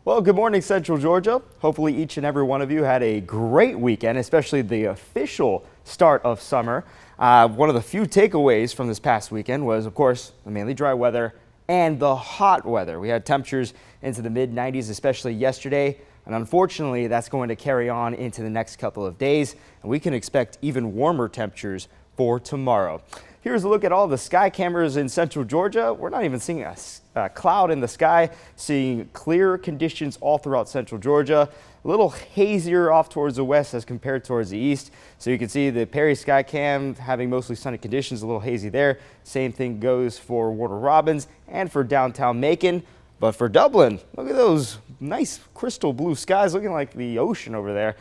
Well, good morning, Central Georgia. Hopefully each and every one of you had a great weekend, especially the official start of summer. One of the few takeaways from this past weekend was, of course, the mainly dry weather and the hot weather. We had temperatures into the mid-90s, especially yesterday. And unfortunately, that's going to carry on into the next couple of days. And we can expect even warmer temperatures for tomorrow. Here's a look at all the sky cameras in Central Georgia. We're not even seeing a cloud in the sky, seeing clear conditions all throughout Central Georgia. A little hazier off towards the west as compared towards the east. So you can see the Perry sky cam having mostly sunny conditions, a little hazy there. Same thing goes for Warner Robins and for downtown Macon. But for Dublin, look at those nice crystal blue skies, looking like the ocean over there.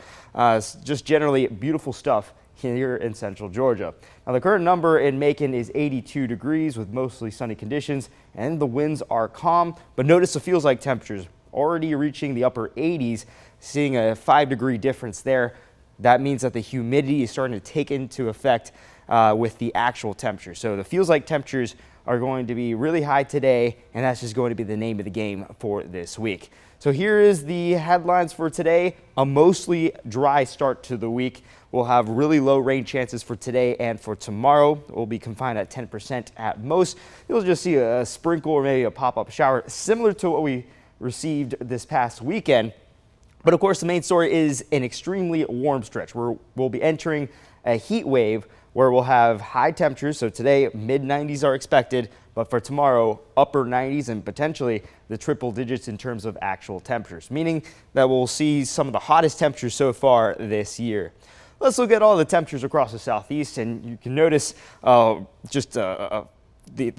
Just generally beautiful stuff here in Central Georgia. Now the current number in Macon is 82 degrees with mostly sunny conditions, and the winds are calm. But notice the feels like temperatures already reaching the upper 80s, seeing a 5-degree difference there. That means that the humidity is starting to take into effect with the actual temperature. So the feels like temperatures are going to be really high today, and that's just going to be the name of the game for this week. So here is the headlines for today. A mostly dry start to the week. We'll have really low rain chances for today and for tomorrow. We'll be confined at 10% at most. You'll just see a sprinkle or maybe a pop-up shower similar to what we received this past weekend. But of course, the main story is an extremely warm stretch where we'll be entering a heat wave where we'll have high temperatures. So today, mid-90s are expected, but for tomorrow, upper 90s and potentially the triple digits in terms of actual temperatures, meaning that we'll see some of the hottest temperatures so far this year. Let's look at all the temperatures across the southeast, and you can notice the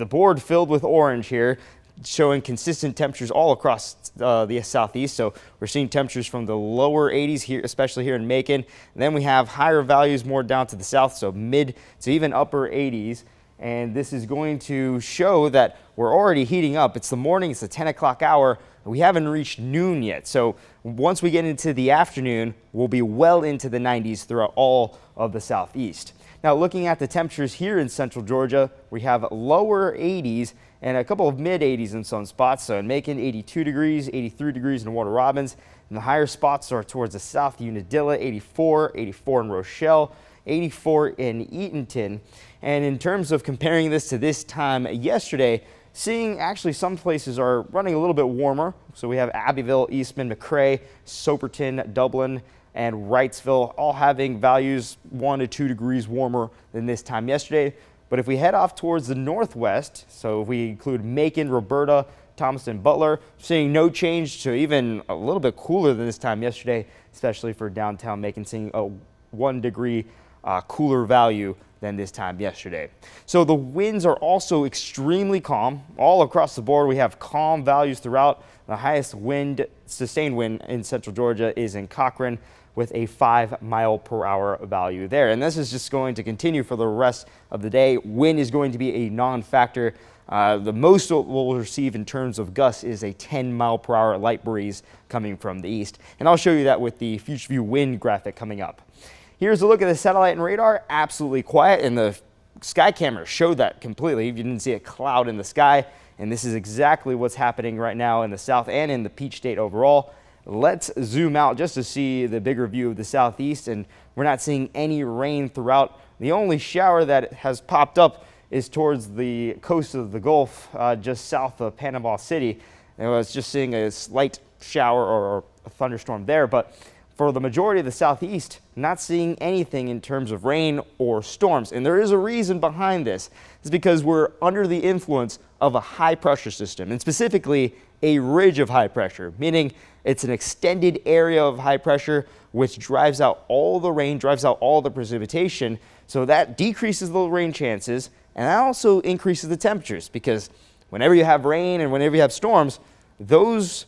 board filled with orange here, showing consistent temperatures all across the southeast. So we're seeing temperatures from the lower 80s here, especially here in Macon. And then we have higher values more down to the south, so mid to even upper 80s. And this is going to show that we're already heating up. It's the morning, it's the 10 o'clock hour. We haven't reached noon yet. So once we get into the afternoon, we'll be well into the 90s throughout all of the southeast. Now, looking at the temperatures here in Central Georgia, we have lower 80s and a couple of mid 80s in some spots. So in Macon, 82 degrees, 83 degrees in Warner Robins. And the higher spots are towards the south, Unadilla, 84 in Rochelle, 84 in Eatonton. And in terms of comparing this to this time yesterday, seeing actually some places are running a little bit warmer. So we have Abbeville, Eastman, McRae, Soperton, Dublin, and Wrightsville all having values 1 to 2 degrees warmer than this time yesterday. But if we head off towards the northwest, so if we include Macon, Roberta, Thomaston, Butler, seeing no change to even a little bit cooler than this time yesterday, especially for downtown Macon, seeing a 1 degree cooler value than this time yesterday. So the winds are also extremely calm. All across the board, we have calm values throughout. The highest sustained wind in Central Georgia is in Cochrane with a 5-mile-per-hour value there. And this is just going to continue for the rest of the day. Wind is going to be a non-factor. The most we'll receive in terms of gusts is a 10-mile-per-hour light breeze coming from the east. And I'll show you that with the future view wind graphic coming up. Here's a look at the satellite and radar. Absolutely quiet, and the sky camera showed that completely. You didn't see a cloud in the sky, and this is exactly what's happening right now in the south and in the Peach State overall. Let's zoom out just to see the bigger view of the southeast, and we're not seeing any rain throughout. The only shower that has popped up is towards the coast of the Gulf, just south of Panama City. And I was just seeing a slight shower or a thunderstorm there, but for the majority of the southeast, not seeing anything in terms of rain or storms. And there is a reason behind this. It's because we're under the influence of a high pressure system, and specifically a ridge of high pressure, meaning it's an extended area of high pressure which drives out all the rain, drives out all the precipitation. So that decreases the rain chances, and that also increases the temperatures, because whenever you have rain and whenever you have storms, those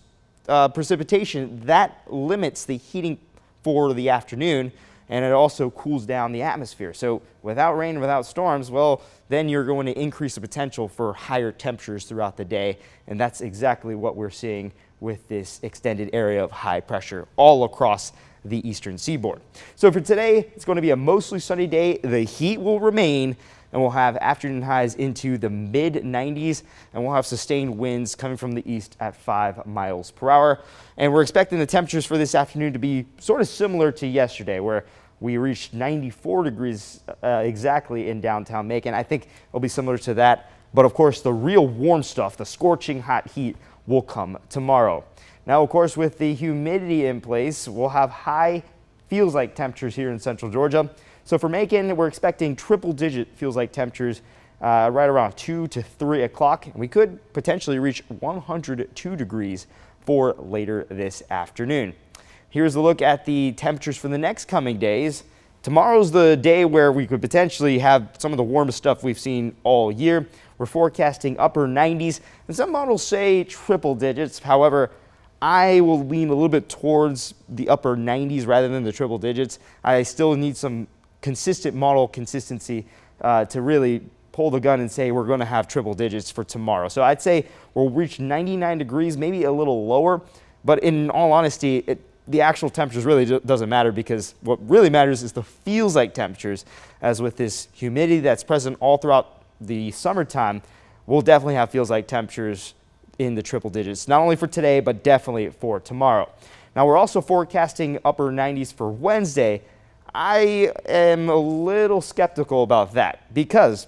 precipitation, that limits the heating for the afternoon, and it also cools down the atmosphere. So without rain and without storms, well, then you're going to increase the potential for higher temperatures throughout the day, and that's exactly what we're seeing with this extended area of high pressure all across the eastern seaboard. So for today, it's going to be a mostly sunny day. The heat will remain. and we'll have afternoon highs into the mid 90s, and we'll have sustained winds coming from the east at 5 miles per hour. And we're expecting the temperatures for this afternoon to be sort of similar to yesterday, where we reached 94 degrees exactly in downtown Macon. I think it'll be similar to that. But of course, the real warm stuff, the scorching hot heat, will come tomorrow. Now, of course, with the humidity in place, we'll have high feels like temperatures here in central Georgia. So for Macon, we're expecting triple digit feels like temperatures right around 2 to 3 o'clock. And we could potentially reach 102 degrees for later this afternoon. Here's a look at the temperatures for the next coming days. Tomorrow's the day where we could potentially have some of the warmest stuff we've seen all year. We're forecasting upper 90s, and some models say triple digits. However, I will lean a little bit towards the upper 90s rather than the triple digits. I still need some consistent model consistency to really pull the gun and say we're going to have triple digits for tomorrow. So I'd say we'll reach 99 degrees, maybe a little lower, but in all honesty, the actual temperatures really doesn't matter, because what really matters is the feels like temperatures. As with this humidity that's present all throughout the summertime, we'll definitely have feels like temperatures in the triple digits, not only for today, but definitely for tomorrow. Now, we're also forecasting upper 90s for Wednesday. I am a little skeptical about that, because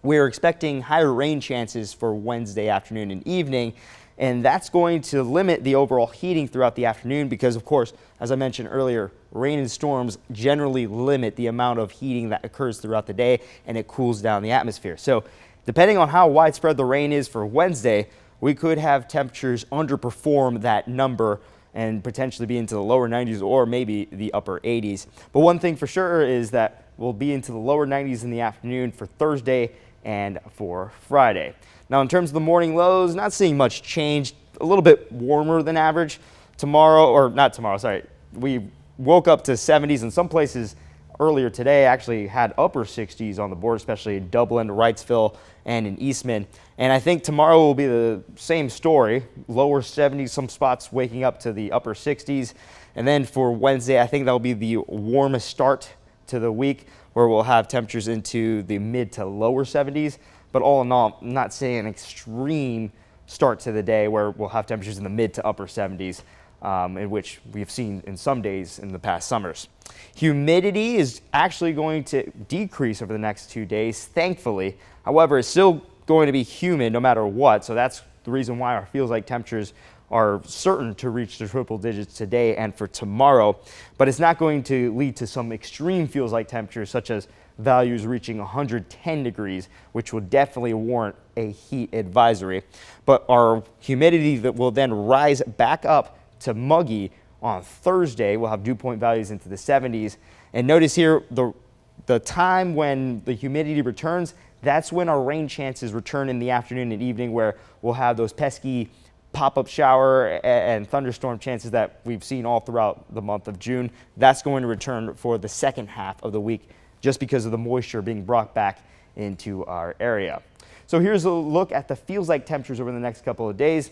we're expecting higher rain chances for Wednesday afternoon and evening. And that's going to limit the overall heating throughout the afternoon because, of course, as I mentioned earlier, rain and storms generally limit the amount of heating that occurs throughout the day, and it cools down the atmosphere. So depending on how widespread the rain is for Wednesday, we could have temperatures underperform that number and potentially be into the lower 90s or maybe the upper 80s. But one thing for sure is that we'll be into the lower 90s in the afternoon for Thursday and for Friday. Now, in terms of the morning lows, not seeing much change, a little bit warmer than average. Tomorrow, or not tomorrow, sorry, we woke up to 70s in some places earlier today, actually had upper 60s on the board, especially in Dublin, Wrightsville, and in Eastman. And I think tomorrow will be the same story, lower 70s, some spots waking up to the upper 60s. And then for Wednesday, I think that'll be the warmest start to the week, where we'll have temperatures into the mid to lower 70s. But all in all, I'm not saying an extreme start to the day where we'll have temperatures in the mid to upper 70s, in which we've seen in some days in the past summers. Humidity is actually going to decrease over the next 2 days, thankfully. However, it's still going to be humid no matter what, so that's the reason why our feels like temperatures are certain to reach the triple digits today and for tomorrow. But it's not going to lead to some extreme feels like temperatures, such as values reaching 110 degrees, which will definitely warrant a heat advisory. But our humidity that will then rise back up to muggy on Thursday. We'll have dew point values into the 70s. And notice here, the time when the humidity returns, that's when our rain chances return in the afternoon and evening, where we'll have those pesky pop-up shower and thunderstorm chances that we've seen all throughout the month of June. That's going to return for the second half of the week, just because of the moisture being brought back into our area. So here's a look at the feels like temperatures over the next couple of days.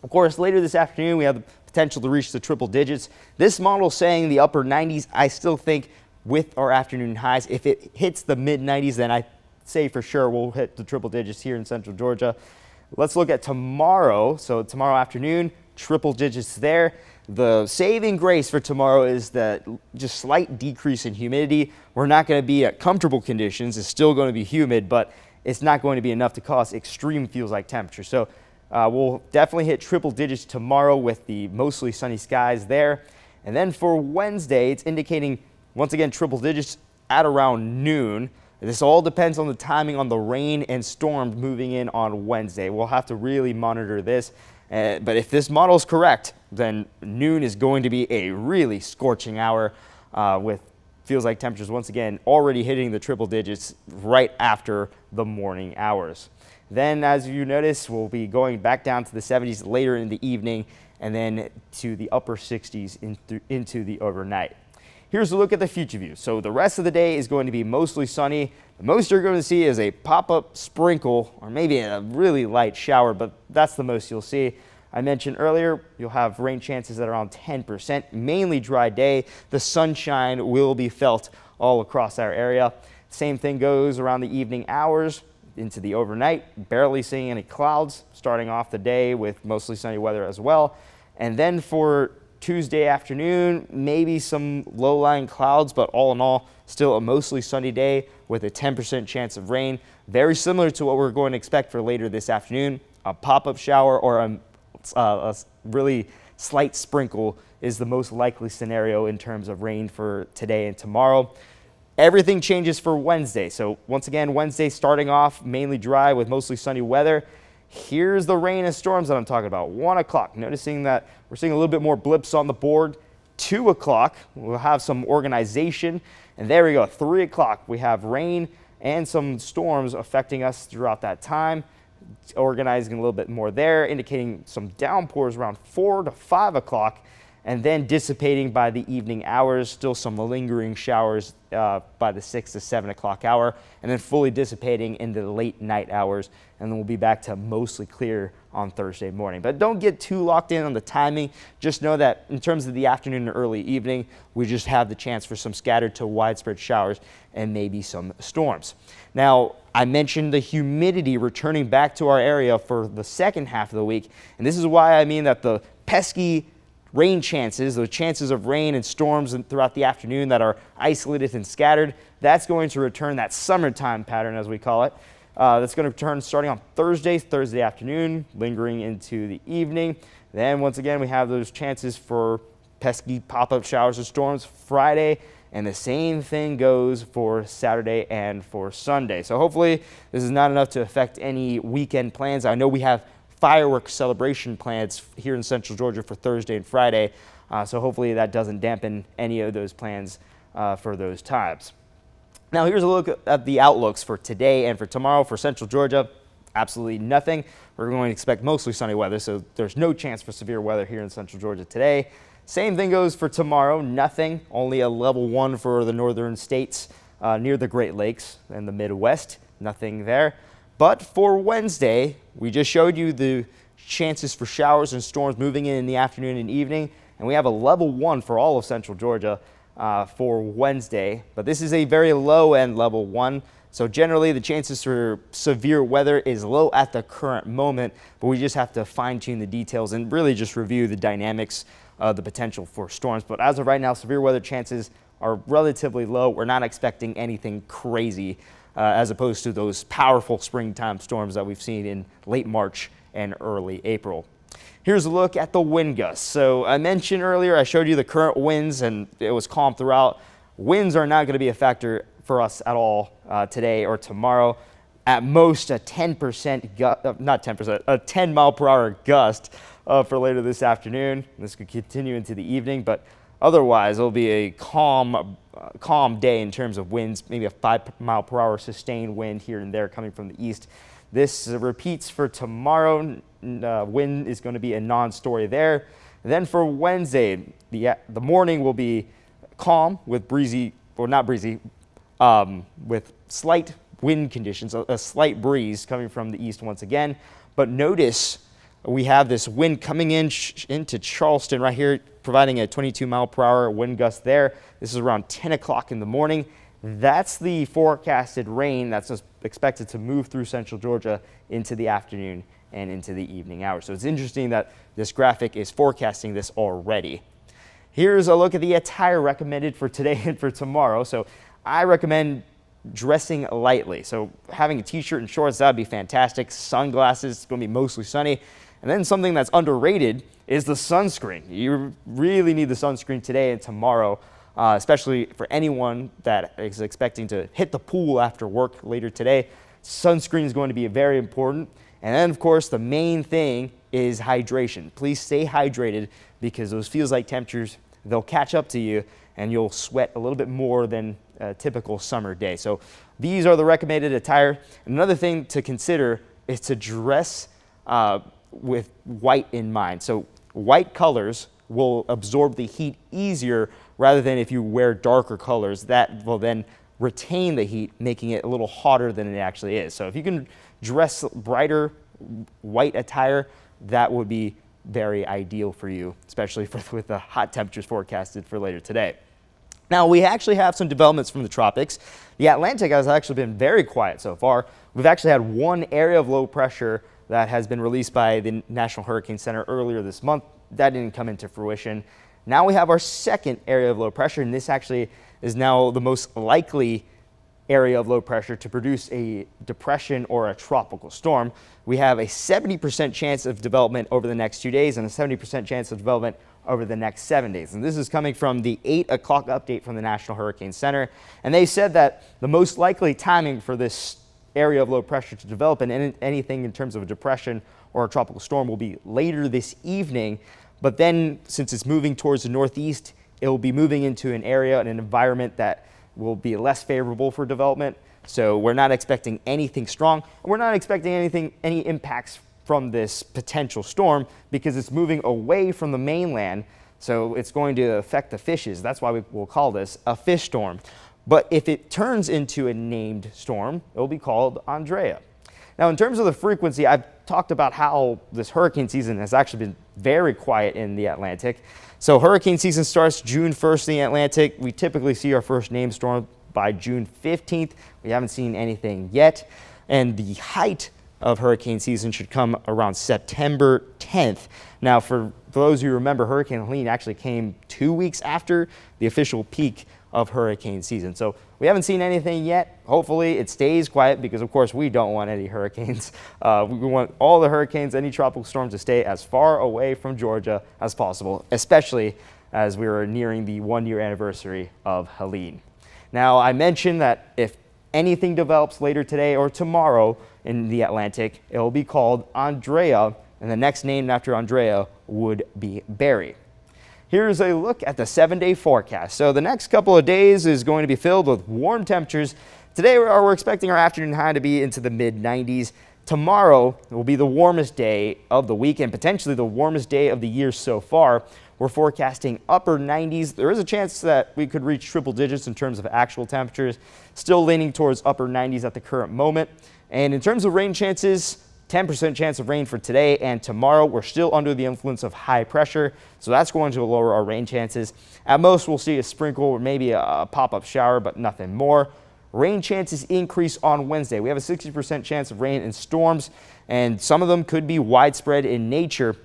Of course, later this afternoon, we have the potential to reach the triple digits. This model saying the upper 90s. I still think with our afternoon highs, if it hits the mid 90s, then I say for sure we'll hit the triple digits here in central Georgia. Let's look at tomorrow. So tomorrow afternoon, triple digits there. The saving grace for tomorrow is that just slight decrease in humidity. We're not going to be at comfortable conditions. It's still going to be humid, but it's not going to be enough to cause extreme feels like temperature. So we'll definitely hit triple digits tomorrow with the mostly sunny skies there. And then for Wednesday, it's indicating once again triple digits at around noon. This all depends on the timing on the rain and storms moving in on Wednesday. We'll have to really monitor this. But if this model is correct, then noon is going to be a really scorching hour with feels like temperatures once again already hitting the triple digits right after the morning hours. Then, as you notice, we'll be going back down to the 70s later in the evening and then to the upper 60s into the overnight. Here's a look at the future view. So the rest of the day is going to be mostly sunny. The most you're going to see is a pop-up sprinkle or maybe a really light shower, but that's the most you'll see. I mentioned earlier, you'll have rain chances at around 10%, mainly dry day. The sunshine will be felt all across our area. Same thing goes around the evening hours into the overnight. Barely seeing any clouds, starting off the day with mostly sunny weather as well. And then for Tuesday afternoon, maybe some low-lying clouds, but all in all, still a mostly sunny day with a 10% chance of rain. Very similar to what we're going to expect for later this afternoon. A pop-up shower or a really slight sprinkle is the most likely scenario in terms of rain for today and tomorrow. Everything changes for Wednesday. So once again, Wednesday starting off mainly dry with mostly sunny weather. Here's the rain and storms that I'm talking about. 1 o'clock, noticing that we're seeing a little bit more blips on the board. 2 o'clock, we'll have some organization. And there we go, 3 o'clock, we have rain and some storms affecting us throughout that time. Organizing a little bit more there, indicating some downpours around 4 to 5 o'clock. And then dissipating by the evening hours, still some lingering showers by the 6 to 7 o'clock hour, and then fully dissipating into the late night hours, and then we'll be back to mostly clear on Thursday morning. But don't get too locked in on the timing. Just know that in terms of the afternoon and early evening, we just have the chance for some scattered to widespread showers and maybe some storms. Now, I mentioned the humidity returning back to our area for the second half of the week, and this is why I mean that the pesky rain chances, those chances of rain and storms throughout the afternoon that are isolated and scattered, that's going to return, that summertime pattern as we call it. That's going to return starting on Thursday afternoon, lingering into the evening. Then once again, we have those chances for pesky pop-up showers and storms Friday, and the same thing goes for Saturday and for Sunday. So hopefully this is not enough to affect any weekend plans. I know we have fireworks celebration plans here in Central Georgia for Thursday and Friday. So hopefully that doesn't dampen any of those plans for those times. Now here's a look at the outlooks for today and for tomorrow for Central Georgia. Absolutely nothing. We're going to expect mostly sunny weather, so there's no chance for severe weather here in Central Georgia today. Same thing goes for tomorrow, nothing. Only a level 1 for the northern states near the Great Lakes and the Midwest. Nothing there. But for Wednesday, we just showed you the chances for showers and storms moving in the afternoon and evening, and we have a level 1 for all of Central Georgia for Wednesday. But this is a very low-end level 1, so generally the chances for severe weather is low at the current moment, but we just have to fine-tune the details and really just review the dynamics of the potential for storms. But as of right now, severe weather chances are relatively low. We're not expecting anything crazy as opposed to those powerful springtime storms that we've seen in late March and early April. Here's a look at the wind gusts. So I mentioned earlier, I showed you the current winds and it was calm throughout. Winds are not going to be a factor for us at all today or tomorrow. At most a 10 mile per hour gust for later this afternoon. This could continue into the evening, but otherwise it'll be a calm day in terms of winds, maybe a 5 mile per hour sustained wind here and there coming from the east. This repeats for tomorrow. Wind is going to be a non-story there. And then for Wednesday, the morning will be calm with breezy, or not breezy, with slight wind conditions, a slight breeze coming from the east once again. But notice we have this wind coming into Charleston right here, providing a 22 mile per hour wind gust there. This is around 10 o'clock in the morning. That's the forecasted rain that's expected to move through Central Georgia into the afternoon and into the evening hours. So it's interesting that this graphic is forecasting this already. Here's a look at the attire recommended for today and for tomorrow. So I recommend dressing lightly. So having a t-shirt and shorts, that would be fantastic. Sunglasses, it's going to be mostly sunny. And then something that's underrated is the sunscreen. You really need the sunscreen today and tomorrow, especially for anyone that is expecting to hit the pool after work later today. Sunscreen is going to be very important. And then, of course, the main thing is hydration. Please stay hydrated because those feels-like temperatures, they'll catch up to you and you'll sweat a little bit more than a typical summer day. So these are the recommended attire. Another thing to consider is to dress with white in mind. So white colors will absorb the heat easier rather than if you wear darker colors. That will then retain the heat, making it a little hotter than it actually is. So if you can dress brighter white attire, that would be very ideal for you, especially with the hot temperatures forecasted for later today. Now, we actually have some developments from the tropics. The Atlantic has actually been very quiet so far. We've actually had one area of low pressure that has been released by the National Hurricane Center earlier this month. That didn't come into fruition. Now we have our second area of low pressure, and this actually is now the most likely area of low pressure to produce a depression or a tropical storm. We have a 70% chance of development over the next 2 days and a 70% chance of development over the next 7 days. And this is coming from the 8 o'clock update from the National Hurricane Center. And they said that the most likely timing for this area of low pressure to develop and anything in terms of a depression or a tropical storm will be later this evening. But then, since it's moving towards the northeast, it will be moving into an area and an environment that will be less favorable for development. So we're not expecting anything strong. And we're not expecting any impacts from this potential storm because it's moving away from the mainland. So it's going to affect the fishes. That's why we will call this a fish storm. But if it turns into a named storm, it will be called Andrea. Now, in terms of the frequency, I've talked about how this hurricane season has actually been very quiet in the Atlantic. So hurricane season starts June 1st in the Atlantic. We typically see our first named storm by June 15th. We haven't seen anything yet. And the height of hurricane season should come around September 10th. Now, for those who remember, Hurricane Helene actually came 2 weeks after the official peak of hurricane season. So we haven't seen anything yet. Hopefully it stays quiet because, of course, we don't want any hurricanes. We want all the hurricanes, any tropical storms to stay as far away from Georgia as possible, especially as we are nearing the 1-year anniversary of Helene. Now, I mentioned that if anything develops later today or tomorrow in the Atlantic, it will be called Andrea, and the next name after Andrea would be Barry. Here's a look at the 7-day forecast. So the next couple of days is going to be filled with warm temperatures. Today we're expecting our afternoon high to be into the mid-90s. Tomorrow will be the warmest day of the week and potentially the warmest day of the year so far. We're forecasting upper 90s. There is a chance that we could reach triple digits in terms of actual temperatures, still leaning towards upper 90s at the current moment. And in terms of rain chances, 10% chance of rain for today and tomorrow. We're still under the influence of high pressure, so that's going to lower our rain chances. At most, we'll see a sprinkle or maybe a pop-up shower, but nothing more. Rain chances increase on Wednesday. We have a 60% chance of rain and storms, and some of them could be widespread in nature.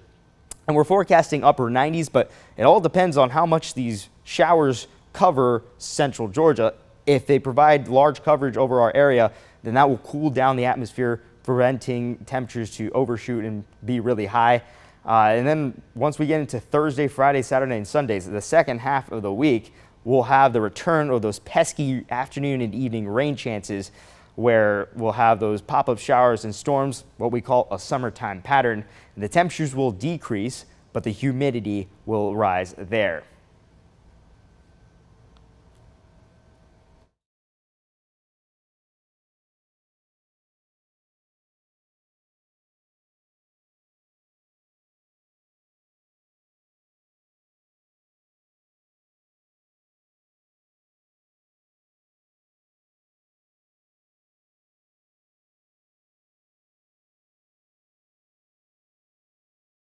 And we're forecasting upper 90s, but it all depends on how much these showers cover central Georgia. If they provide large coverage over our area, then that will cool down the atmosphere, preventing temperatures to overshoot and be really high. And then once we get into Thursday, Friday, Saturday, and Sundays, the second half of the week, we'll have the return of those pesky afternoon and evening rain chances where we'll have those pop-up showers and storms, what we call a summertime pattern. And the temperatures will decrease, but the humidity will rise there.